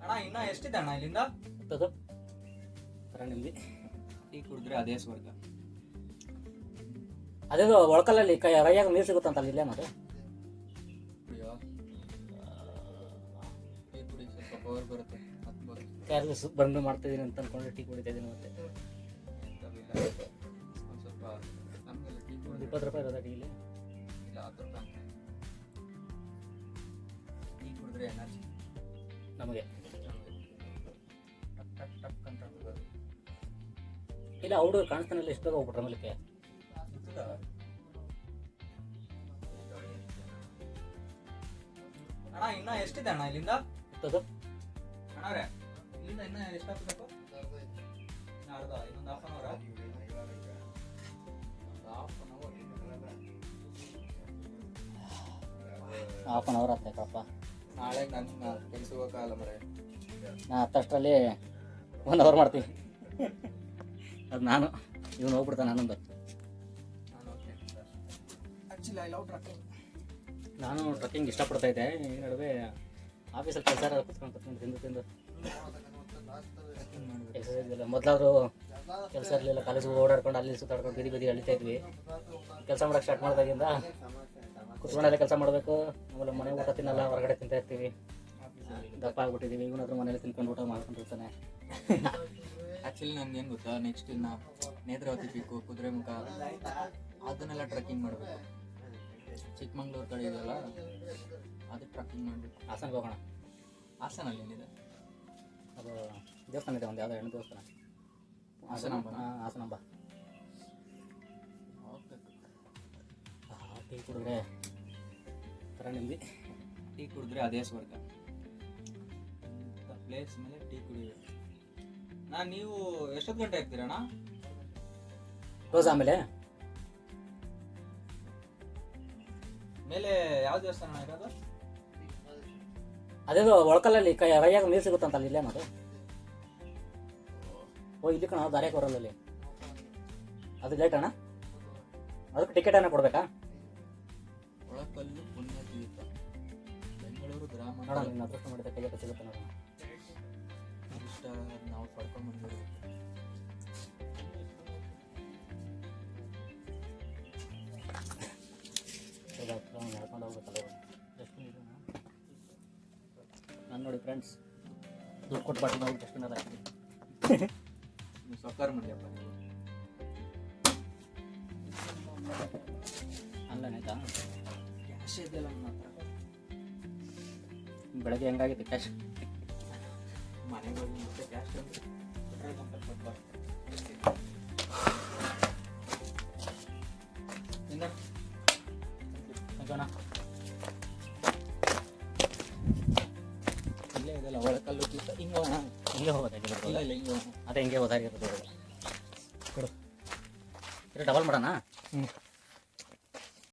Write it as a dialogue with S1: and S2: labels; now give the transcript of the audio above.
S1: ಅಣ್ಣ ಇನ್ನ ಎಷ್ಟಿದೆ ಅಣ್ಣ ಇಲ್ಲಿಂದ?
S2: ಹತ್ತದು ಥರ ನಿಮ್ದು
S1: ಟೀ ಕುಡಿದ್ರೆ ಅದೇ ಸ್ವರ್ಗ.
S2: ಅದೇದು ಒಳಕಲ್ಲಲ್ಲಿ ಕೈಯಾಗ ನೀರು ಸಿಗುತ್ತಂತಲ್ಲ ಇಲ್ಲೇ ಮತ್ತೆ
S1: ಕುಡಿಯೋ ಟೀ ಕುಡಿ, ಸ್ವಲ್ಪ ಪವರ್ ಬರುತ್ತೆ. ಹತ್ಬೋದು
S2: ಕ್ಯಾರ್ಲೆಸ್ ಬಂದು ಮಾಡ್ತಿದ್ದೀನಿ ಅಂತ ಅಂದ್ಕೊಂಡು ಟೀ ಕುಡಿತಾ ಇದ್ದೀನಿ ಮತ್ತೆ.
S1: ಒಂದು ಸ್ವಲ್ಪ ನಮಗೆಲ್ಲ ಟೀ ಕುಡಿದ್ರೆ
S2: 20 ರೂಪಾಯಿ ಇರೋದ ಟೀಲಿ?
S1: ಇಲ್ಲ 10 ರೂಪಾಯಿ. ಟೀ ಕುಡಿದ್ರೆ ಎನರ್ಜಿ
S2: ನಮಗೆ.
S1: ಟಕ್ ಟಕ್ ಅಂತ ಹೋಗೋದು.
S2: ಇಲ್ಲ ಹುಡುಗರು ಕಾಣಿಸ್ತಾನಿಲ್ಲ, ಎಷ್ಟು ಬೇಗ ಹೋಗ್ಬಿಟ್ರೆ ಮೇಲಕ್ಕೆ.
S1: ಅಣ್ಣ ಇನ್ನ ಎಷ್ಟಿದೆ ಅಣ್ಣ ಇಲ್ಲಿಂದ?
S2: ಹತ್ತದು
S1: ಅಣ್ಣವ್ರೆ ಇಲ್ಲಿಂದ ಇನ್ನ ಎಷ್ಟಾಗಬೇಕು? ಅರ್ಧ, ಇನ್ನೊಂದು half an hour.
S2: Half an hour ಆಗ್ತಾಯಿತ್ತಪ್ಪ.
S1: ನಾಳೆ ನನ್ನ ಕೆಲಸ ಹೋಗಲ್ಲ ಮರೆ.
S2: ನಾ ಹತ್ತಷ್ಟರಲ್ಲಿ 1 ಅವರ್ ಮಾಡ್ತೀನಿ. ಅದು ನಾನು ಇವನು ಹೋಗ್ಬಿಡ್ತಾನೆ ನಾನೊಂದು. ನಾನು ಟ್ರಕ್ಕಿಂಗ್ ಇಷ್ಟಪಡ್ತಾ ಇದ್ದೆ. ಈ ನಡುವೆ ಆಫೀಸಲ್ಲಿ ಕೆಲಸ ಕುತ್ಕೊಂಡು ತಿಂದು ಎಕ್ಸಸೈಸ್ ಇಲ್ಲ. ಮೊದಲಾದರೂ ಕೆಲಸ ಇರಲಿಲ್ಲ, ಕಾಲೇಜಿಗೆ ಓಡಾಡ್ಕೊಂಡು ಅಲ್ಲಿ ಸುತ್ತಾಡ್ಕೊಂಡು ಬೀದಿ ಅಳಿತಾ ಇದ್ವಿ. ಕೆಲಸ ಮಾಡೋಕ್ಕೆ ಸ್ಟಾರ್ಟ್ ಮಾಡಿದಾಗಿಂದ ಕುತ್ಕೊಂಡಲ್ಲೇ ಕೆಲಸ ಮಾಡಬೇಕು. ಆಮೇಲೆ ಮನೆ ಊಟ ತಿನ್ನಲ್ಲ, ಹೊರಗಡೆ ತಿಂತಾ ಇರ್ತೀವಿ. ದಪ್ಪ ಆಗ್ಬಿಟ್ಟಿದ್ದೀವಿ. ಇವನಾದ್ರೂ ಮನೇಲಿ ತಿನ್ಕೊಂಡು ಊಟ ಮಾಡ್ಕೊಂಡಿರ್ತಾನೆ.
S1: ಆ್ಯಕ್ಚುಲಿ ನನ್ಗೆ ಏನು ಗೊತ್ತಾ, ನೆಕ್ಸ್ಟ್ ಇನ್ನು ನೇತ್ರಾವತಿ ಪೀಕು, ಕುದುರೆಮುಖ ಅದನ್ನೆಲ್ಲ ಟ್ರೆಕ್ಕಿಂಗ್ ಮಾಡಬೇಕು. ಚಿಕ್ಕಮಂಗ್ಳೂರು ಕಡೆ ಇದೆಯಲ್ಲ, ಅದು ಟ್ರೆಕ್ಕಿಂಗ್ ಮಾಡಬೇಕು.
S2: ಹಾಸನ್ಗೆ ಹೋಗೋಣ.
S1: ಹಾಸನಲ್ಲಿ ಏನಿದೆ?
S2: ಅದು ದೇವಸ್ಥಾನ ಇದೆ, ಒಂದು ಯಾವುದೋ ಹೆಣ್ಣು ದೇವಸ್ಥಾನ. ಹಾಸನಾಂಬ
S1: ಹೋಗ್ಬೇಕು.
S2: ಟೀ ಕುಡಿದ್ರೆ ಥರ ನಿಮ್ದು.
S1: ಟೀ ಕುಡಿದ್ರೆ ಅದೇ ಸ್ವರ್ಗ. ಪ್ಲೇಸ್ ಮೇಲೆ ಟೀ ಕುಡಿಬೇಕು. ನೀವು ಎಷ್ಟೊತ್ತು ಗಂಟೆ ಆಗ್ತೀರಣ್ಣ?
S2: ಕ್ಲೋಸ್ ಆಮೇಲೆ
S1: ಮೇಲೆ ಯಾವ ದೇವಸ್ಥಾನ ಇರೋದು?
S2: ಅದೇದು ಒಳಕಲ್ಲಲ್ಲಿ ಕೈಯಾಗ ನೀರು ಸಿಗುತ್ತಂತಲ್ಲ ಇಲ್ಲೇ ಮತ್ತೆ. ಓ ಇಲ್ಲಿ ಕಣ ದಾರಿಯಾಗ ಬರಲ್ಲಲ್ಲಿ. ಅದು ಲೇಟ್ ಅಣ್ಣ, ಅದಕ್ಕೆ ಟಿಕೆಟ್ ಅನ್ನ ಕೊಡ್ಬೇಕಾ?
S1: ಒಳಕಲ್ಲು ಪುಣ್ಯ ತೀರ್ಥ, ಬೆಂಗಳೂರು ಗ್ರಾಮ.
S2: ನೋಡೋಣ ನಿನ್ನ ಅದೃಷ್ಟ ಮಾಡಿದ ಕೈಗೆ ಸಿಗುತ್ತೆ ನೋಡೋಣ.
S1: ಇಷ್ಟ ನಾವು ಪಡ್ಕೊಂಡು ಬಂದಿದ್ದೀವಿ.
S2: ನಡ್ಕೊಂಡು ಹೋಗ್ಬೇಕಲ್ಲ. ನಾನು ನೋಡಿ ಫ್ರೆಂಡ್ಸ್, ದುಡ್ಡು ಕೊಟ್ಟು ಬಾಟಿ ನಾವು ಡಸ್ಟ್ಬಿನ್ ಎಲ್ಲ ಹಾಕಿದ್ವಿ.
S1: ನೀವು ಸೊಕ್ಕಾರ ಮಾಡಿಯಪ್ಪ.
S2: ಆನ್ಲೈನ್ ಆಯ್ತಾ?
S1: ಕ್ಯಾಶ್ ಇದೆಯಲ್ಲ ನನ್ನ ಹತ್ರ.
S2: ಬೆಳಗ್ಗೆ ಹೆಂಗಾಗಿತ್ತು ಕ್ಯಾಶ್?
S1: ಮನೆಗೆ ಹೋಗಿ ಮತ್ತೆ ಕ್ಯಾಶ್ ಪೆಟ್ರೋಲ್ ಬಂಕ್ ಕೊಟ್ಬಾರ್ದು. ಇನ್ನು
S2: ಹೋಗೋಣ.
S1: ಇಲ್ಲೇ ಇದೆಲ್ಲ ಒಳಕಲ್ಲು ತೀರ್ಥ. ಹಿಂಗೆ ಹೋಗೋಣ.
S2: ಹಿಂಗೆ ಹೋಗೋದಾಗಿರೋದು.
S1: ಇಲ್ಲ ಇಲ್ಲ ಹಿಂಗೆ ಹೋಗೋಣ.
S2: ಅದೇ ಹಿಂಗೆ ಹೋದಾಗಿರೋದು. ಕೊಡು, ಡಬಲ್ ಮಾಡೋಣ.